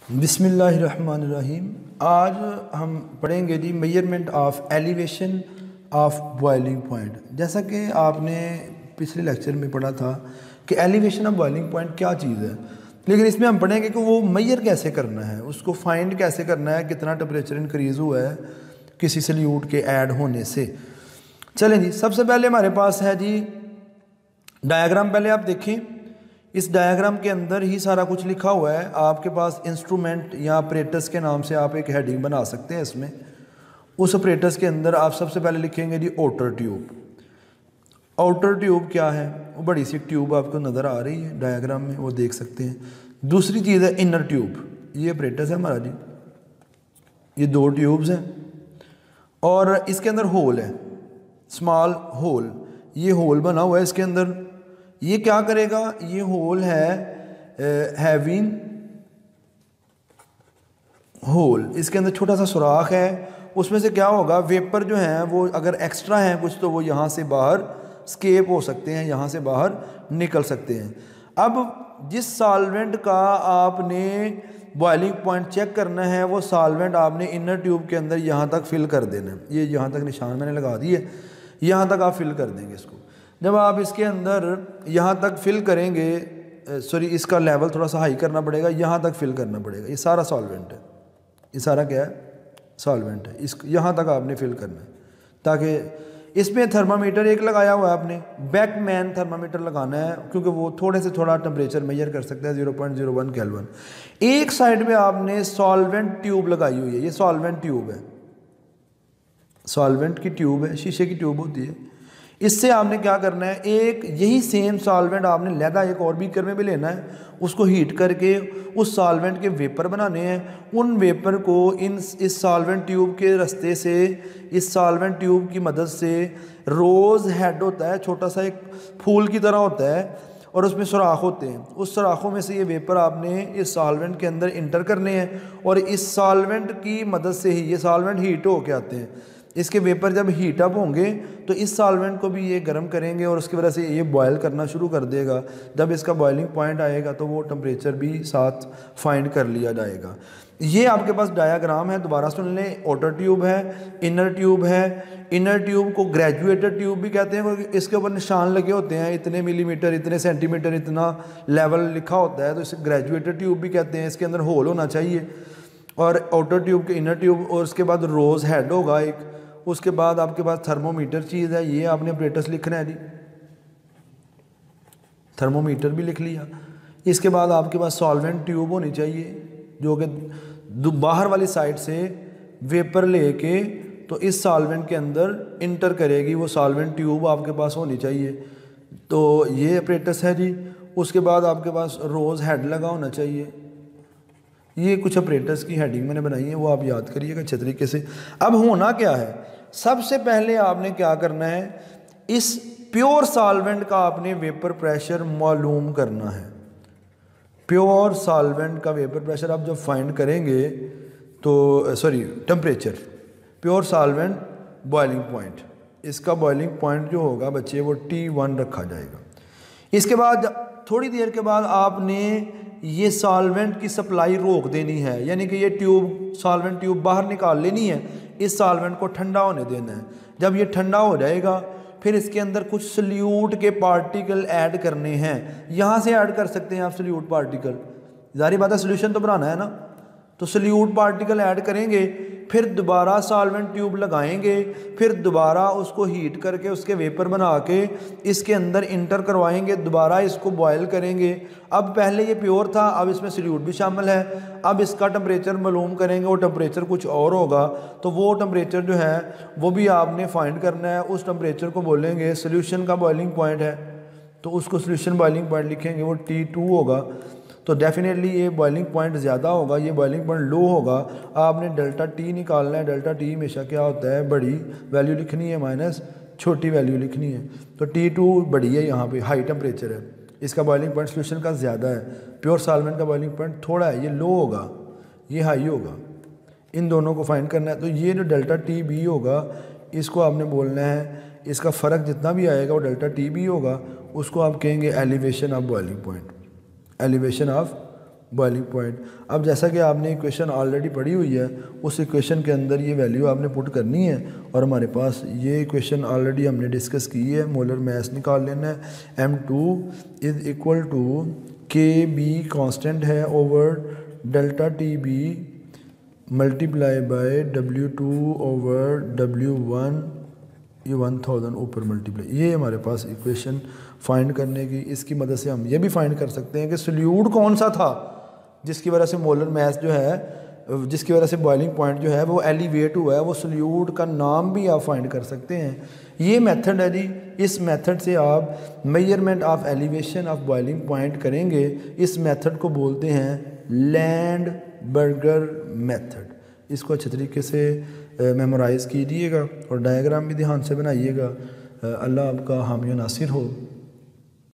बिस्मिल्लाहिर्रहमानिर्रहीम। आज हम पढ़ेंगे जी measurement of elevation of boiling point. जैसा कि आपने पिछले लेक्चर में पढ़ा था कि एलिवेशन ऑफ बॉइलिंग पॉइंट क्या चीज़ है, लेकिन इसमें हम पढ़ेंगे कि वो मेजर कैसे करना है, उसको फाइंड कैसे करना है, कितना टेम्परेचर इंक्रीज़ हुआ है किसी सल्यूट के ऐड होने से। चलें जी, सबसे पहले हमारे पास है जी डायग्राम। पहले आप देखें, इस डायग्राम के अंदर ही सारा कुछ लिखा हुआ है। आपके पास इंस्ट्रूमेंट या ऑपरेटर्स के नाम से आप एक हेडिंग बना सकते हैं। इसमें उस ऑपरेटर्स के अंदर आप सबसे पहले लिखेंगे जी आउटर ट्यूब। आउटर ट्यूब क्या है? वो बड़ी सी ट्यूब आपको नज़र आ रही है डायग्राम में, वो देख सकते हैं। दूसरी चीज़ है इनर ट्यूब। ये ऑपरेटर्स है हमारा जी, ये दो ट्यूब्स हैं और इसके अंदर होल है, स्मॉल होल। ये होल बना हुआ है इसके अंदर। ये क्या करेगा? ये होल है हैविंग होल, इसके अंदर छोटा सा सुराख है। उसमें से क्या होगा, वेपर जो है वो अगर एक्स्ट्रा है कुछ तो वो यहाँ से बाहर स्केप हो सकते हैं, यहाँ से बाहर निकल सकते हैं। अब जिस सॉल्वेंट का आपने बॉइलिंग पॉइंट चेक करना है, वो सॉल्वेंट आपने इनर ट्यूब के अंदर यहाँ तक फिल कर देना है। ये यहाँ तक निशान मैंने लगा दिए, यहाँ तक आप फिल कर देंगे इसको। जब आप इसके अंदर यहाँ तक फिल करेंगे, सॉरी इसका लेवल थोड़ा सा हाई करना पड़ेगा, यहाँ तक फिल करना पड़ेगा। ये सारा सॉल्वेंट है, ये सारा क्या है? सॉल्वेंट है। इस यहाँ तक आपने फिल करना है, ताकि इसमें थर्मामीटर एक लगाया हुआ है आपने, बैकमैन थर्मामीटर लगाना है, क्योंकि वो थोड़े से थोड़ा टेम्परेचर मेजर कर सकता है, 0.01 केल्विन। एक साइड में आपने सॉल्वेंट ट्यूब लगाई हुई है, ये सॉल्वेंट ट्यूब है, सॉल्वेंट की ट्यूब है, शीशे की ट्यूब होती है। इससे आपने क्या करना है, एक यही सेम सॉल्वेंट आपने लैदा एक और बीकर में भी लेना है, उसको हीट करके उस सॉल्वेंट के वेपर बनाने हैं। उन वेपर को इस सॉल्वेंट ट्यूब के रास्ते से, इस सॉल्वेंट ट्यूब की मदद से, रोज़ हेड होता है, छोटा सा एक फूल की तरह होता है और उसमें सुराख होते हैं। उस सुराखों में से ये वेपर आपने इस सॉल्वेंट के अंदर इंटर करने हैं और इस सॉल्वेंट की मदद से ही ये सॉल्वेंट हीट होके आते हैं। इसके वेपर जब हीट अप होंगे तो इस सॉल्वेंट को भी ये गर्म करेंगे और उसकी वजह से ये बॉयल करना शुरू कर देगा। जब इसका बॉइलिंग पॉइंट आएगा तो वो टेम्परेचर भी साथ फाइंड कर लिया जाएगा। ये आपके पास डायग्राम है, दोबारा सुन लें। आउटर ट्यूब है, इनर ट्यूब है। इनर ट्यूब को ग्रेजुएटेड ट्यूब भी कहते हैं, क्योंकि इसके ऊपर निशान लगे होते हैं, इतने मिलीमीटर, इतने सेंटीमीटर, इतना लेवल लिखा होता है, तो इसे ग्रेजुएटेड ट्यूब भी कहते हैं। इसके अंदर होल होना चाहिए। और आउटर ट्यूब के इनर ट्यूब, और उसके बाद रोज़ हेड होगा एक। उसके बाद आपके पास थर्मोमीटर चीज़ है, ये आपने ऑपरेटर्स लिखना है जी, थर्मोमीटर भी लिख लिया। इसके बाद आपके पास सॉल्वेंट ट्यूब होनी चाहिए, जो कि बाहर वाली साइड से वेपर लेके तो इस सॉल्वेंट के अंदर इंटर करेगी, वो सॉल्वेंट ट्यूब आपके पास होनी चाहिए। तो ये ऑपरेटर्स है जी। उसके बाद आपके पास रोज़ हेड लगा होना चाहिए। ये कुछ ऑपरेटर्स की हेडिंग मैंने बनाई है, वो आप याद करिएगा अच्छे तरीके से। अब होना क्या है, सबसे पहले आपने क्या करना है, इस प्योर सॉल्वेंट का आपने वेपर प्रेशर मालूम करना है। प्योर सॉल्वेंट का वेपर प्रेशर आप जब फाइंड करेंगे तो, sorry temperature, pure solvent boiling point, इसका बॉइलिंग पॉइंट जो होगा बच्चे वो T1 रखा जाएगा। इसके बाद थोड़ी देर के बाद आपने ये सॉल्वेंट की सप्लाई रोक देनी है, यानी कि ये ट्यूब, सॉल्वेंट ट्यूब बाहर निकाल लेनी है। इस सॉल्वेंट को ठंडा होने देना है। जब ये ठंडा हो जाएगा फिर इसके अंदर कुछ सल्यूट के पार्टिकल ऐड करने हैं। यहाँ से ऐड कर सकते हैं आप सल्यूट पार्टिकल, जारी बात है, सोल्यूशन तो बनाना है ना, तो सल्यूट पार्टिकल ऐड करेंगे। फिर दोबारा सॉल्वेंट ट्यूब लगाएंगे, फिर दोबारा उसको हीट करके उसके वेपर बना के इसके अंदर इंटर करवाएंगे, दोबारा इसको बॉयल करेंगे। अब पहले ये प्योर था, अब इसमें सल्यूट भी शामिल है। अब इसका टेम्परेचर मालूम करेंगे, वो टेम्परेचर कुछ और होगा, तो वो टेम्परेचर जो है वो भी आपने फाइंड करना है। उस टेम्परेचर को बोलेंगे सोल्यूशन का बॉइलिंग पॉइंट है, तो उसको सोल्यूशन बॉइलिंग पॉइंट लिखेंगे, वो T2 होगा। तो डेफिनेटली ये बॉइलिंग पॉइंट ज़्यादा होगा, ये बॉइलिंग पॉइंट लो होगा। आपने डेल्टा T निकालना है। डेल्टा T हमेशा क्या होता है, बड़ी वैल्यू लिखनी है माइनस छोटी वैल्यू लिखनी है। तो T2 बड़ी है, यहाँ पे हाई टेम्परेचर है, इसका बॉइलिंग पॉइंट सोल्यूशन का ज़्यादा है। प्योर सॉल्वेंट का बॉइलिंग पॉइंट थोड़ा है, ये लो होगा, ये हाई होगा। इन दोनों को फाइंड करना है। तो ये जो डेल्टा TB होगा, इसको आपने बोलना है, इसका फ़र्क जितना भी आएगा वो डेल्टा TB होगा, उसको आप कहेंगे elevation of boiling point, elevation of boiling point. अब जैसा कि आपने इक्वेशन ऑलरेडी पढ़ी हुई है, उस इक्वेशन के अंदर ये वैल्यू आपने पुट करनी है और हमारे पास ये इक्वेशन ऑलरेडी हमने डिस्कस की है। मोलर मास निकाल लेना है। M2 is equal to KB constant है over delta TB multiply by W2 over W1, ये 1000 ऊपर मल्टीप्लाई। ये हमारे पास इक्वेशन फाइंड करने की, इसकी मदद से हम ये भी फाइंड कर सकते हैं कि सोल्यूट कौन सा था जिसकी वजह से मोलर मास जो है, जिसकी वजह से बॉइलिंग पॉइंट जो है वो एलिवेट हुआ है, वो सोल्यूट का नाम भी आप फाइंड कर सकते हैं। ये मेथड है जी। इस मेथड से आप measurement of elevation of boiling point करेंगे। इस मेथड को बोलते हैं लैंडबर्गर मेथड। इसको अच्छे तरीके से मेमोराइज़ कीजिएगा और डायग्राम भी ध्यान से बनाइएगा। अल्लाह आपका हामी नासिर हो।